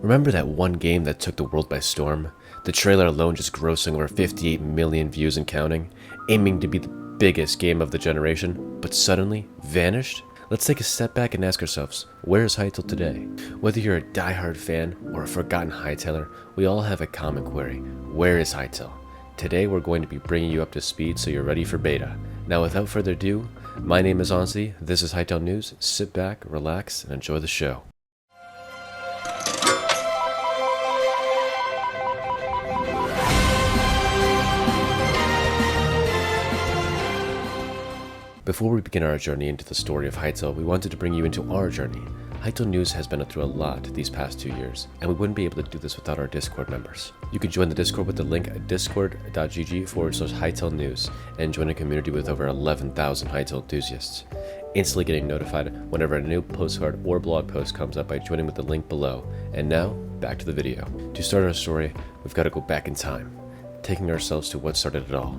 Remember that one game that took the world by storm? The trailer alone just grossing over 58 million views and counting, aiming to be the biggest game of the generation, but suddenly vanished? Let's take a step back and ask ourselves, where is Hytale today? Whether you're a die-hard fan or a forgotten Hytaler, we all have a common query: where is Hytale? Today we're going to be bringing you up to speed so you're ready for beta. Now without further ado, my name is Aunsity, this is Hytale News. Sit back, relax, and enjoy the show. Before we begin our journey into the story of Hytale, we wanted to bring you into our journey. Hytale News has been through a lot these past 2 years, and we wouldn't be able to do this without our Discord members. You can join the Discord with the link at discord.gg/Hytale News and join a community with over 11,000 Hytale enthusiasts. Instantly getting notified whenever a new postcard or blog post comes up by joining with the link below. And now, back to the video. To start our story, we've got to go back in time, taking ourselves to what started it all.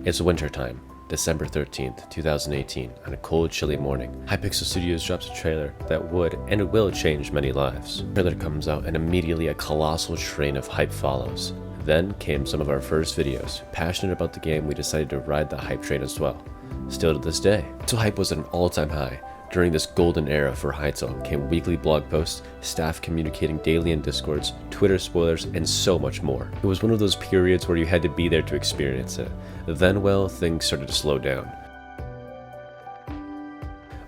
It's winter time. December 13th, 2018, on a cold, chilly morning, Hypixel Studios drops a trailer that would and will change many lives. The trailer comes out and immediately a colossal train of hype follows. Then came some of our first videos. Passionate about the game, we decided to ride the hype train as well. Still to this day. So hype was at an all-time high. During this golden era for Hytale came weekly blog posts, staff communicating daily in Discords, Twitter spoilers, and so much more. It was one of those periods where you had to be there to experience it. Then, well, things started to slow down.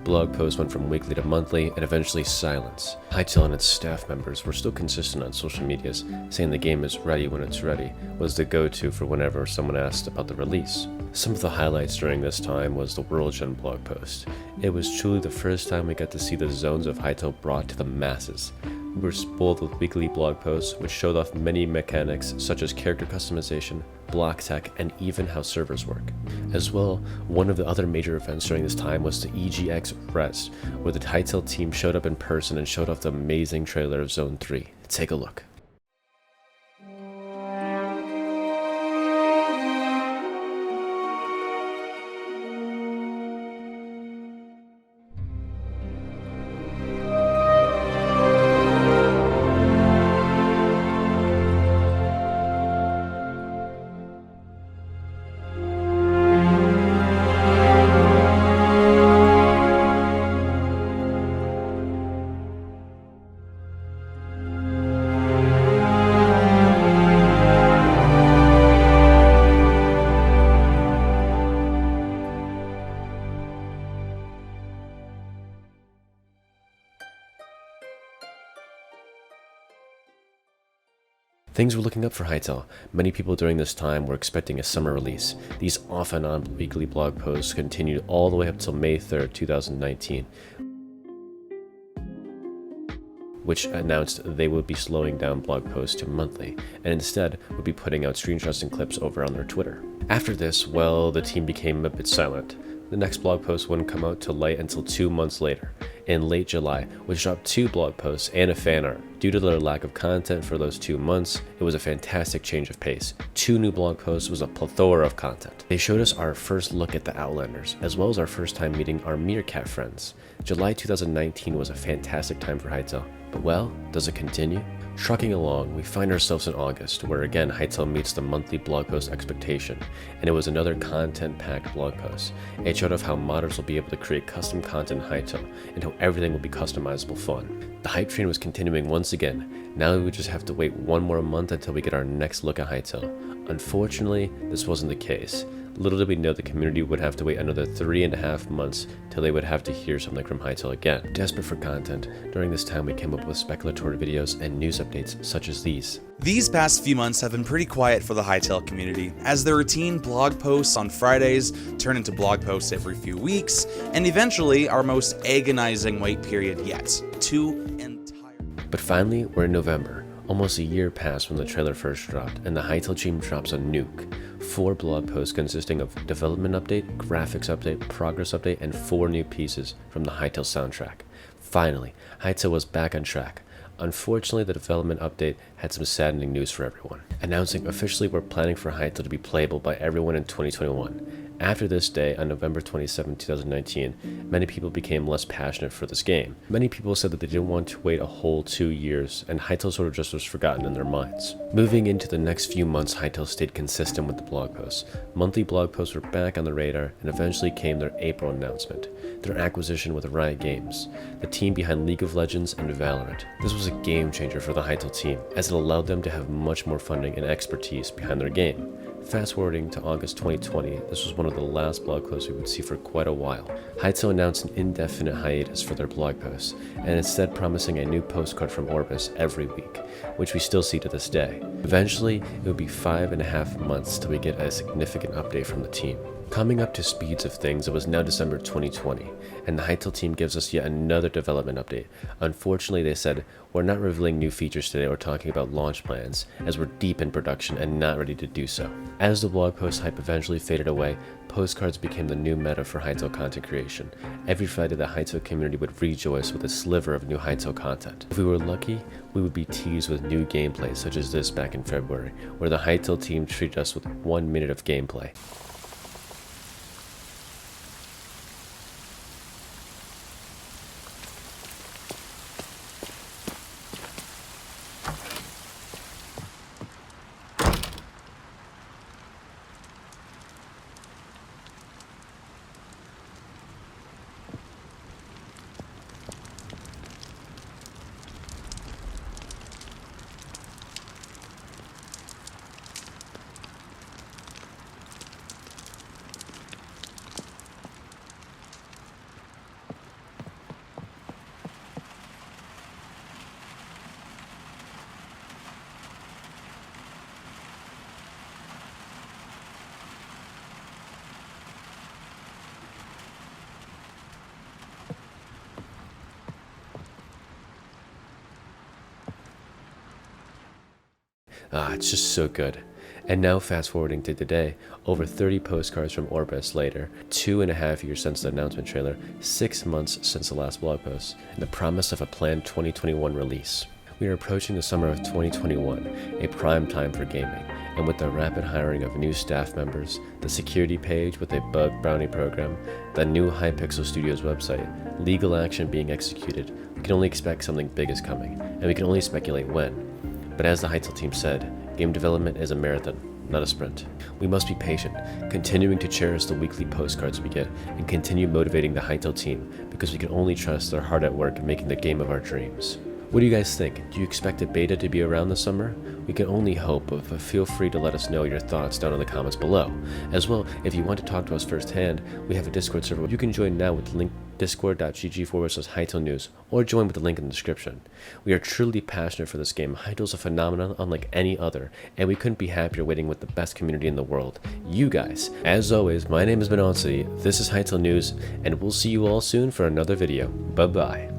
Blog posts went from weekly to monthly and eventually silence. Hytale and its staff members were still consistent on social medias, saying the game is ready when it's ready was the go-to for whenever someone asked about the release. Some of the highlights during this time was the WORLDGEN blog post. It was truly the first time we got to see the zones of Hytale brought to the masses. We were spoiled with weekly blog posts which showed off many mechanics such as character customization, block tech, and even how servers work. As well, one of the other major events during this time was the EGX Rest, where the Hytale team showed up in person and showed off the amazing trailer of Zone 3. Take a look. Things were looking up for Hytale. Many people during this time were expecting a summer release. These off and on weekly blog posts continued all the way up till May 3rd, 2019, which announced they would be slowing down blog posts to monthly, and instead would be putting out screenshots and clips over on their Twitter. After this, well, the team became a bit silent. The next blog post wouldn't come out to light until 2 months later, in late July, which dropped 2 blog posts and a fan art. Due to their lack of content for those 2 months, it was a fantastic change of pace. 2 new blog posts was a plethora of content. They showed us our first look at the Outlanders, as well as our first time meeting our Meerkat friends. July 2019 was a fantastic time for Hytale, but well, does it continue? Trucking along, we find ourselves in August, where again Hytale meets the monthly blog post expectation, and it was another content-packed blog post. It showed off how modders will be able to create custom content in Hytale, and how everything will be customizable fun. The hype train was continuing once again. Now we would just have to wait 1 more month until we get our next look at Hytale. Unfortunately, this wasn't the case. Little did we know the community would have to wait another 3.5 months till they would have to hear something from Hytale again. Desperate for content, during this time we came up with speculatory videos and news updates such as these. These past few months have been pretty quiet for the Hytale community, as their routine blog posts on Fridays turn into blog posts every few weeks, and eventually our most agonizing wait period yet, 2 entire... But finally, we're in November. Almost a year passed when the trailer first dropped, and the Hytale team drops a nuke. 4 blog posts consisting of development update, graphics update, progress update, and 4 new pieces from the Hytale soundtrack. Finally, Hytale was back on track. Unfortunately, the development update had some saddening news for everyone, announcing officially we're planning for Hytale to be playable by everyone in 2021. After this day, on November 27, 2019, many people became less passionate for this game. Many people said that they didn't want to wait a whole 2 years, and Hytale sort of just was forgotten in their minds. Moving into the next few months, Hytale stayed consistent with the blog posts. Monthly blog posts were back on the radar, and eventually came their April announcement, their acquisition with Riot Games, the team behind League of Legends and Valorant. This was a game changer for the Hytale team, as it allowed them to have much more funding and expertise behind their game. Fast forwarding to August 2020, this was one of the last blog posts we would see for quite a while. Hytale announced an indefinite hiatus for their blog posts, and instead promising a new postcard from Orbis every week, which we still see to this day. Eventually, it would be 5.5 months till we get a significant update from the team. Coming up to speeds of things, it was now December 2020, and the Hytale team gives us yet another development update. Unfortunately, they said, we're not revealing new features today or talking about launch plans, as we're deep in production and not ready to do so. As the blog post hype eventually faded away, postcards became the new meta for Hytale content creation. Every Friday, the Hytale community would rejoice with a sliver of new Hytale content. If we were lucky, we would be teased with new gameplay such as this back in February, where the Hytale team treated us with 1 minute of gameplay. It's just so good. And now fast forwarding to today, over 30 postcards from Orbis later, 2.5 years since the announcement trailer, 6 months since the last blog post, and the promise of a planned 2021 release. We are approaching the summer of 2021, a prime time for gaming, and with the rapid hiring of new staff members, the security page with a bug bounty program, the new Hypixel Studios website, legal action being executed, we can only expect something big is coming, and we can only speculate when. But as the Hytale team said, game development is a marathon, not a sprint. We must be patient, continuing to cherish the weekly postcards we get, and continue motivating the Hytale team, because we can only trust they're hard at work making the game of our dreams. What do you guys think? Do you expect a beta to be around this summer? We can only hope, but feel free to let us know your thoughts down in the comments below. As well, if you want to talk to us firsthand, we have a Discord server. You can join now with the link discord.gg/Hytale News, or join with the link in the description. We are truly passionate for this game. Hytale's a phenomenon unlike any other, and we couldn't be happier waiting with the best community in the world, you guys. As always, my name has been Aunsity, this is Hytale News, and we'll see you all soon for another video. Bye bye.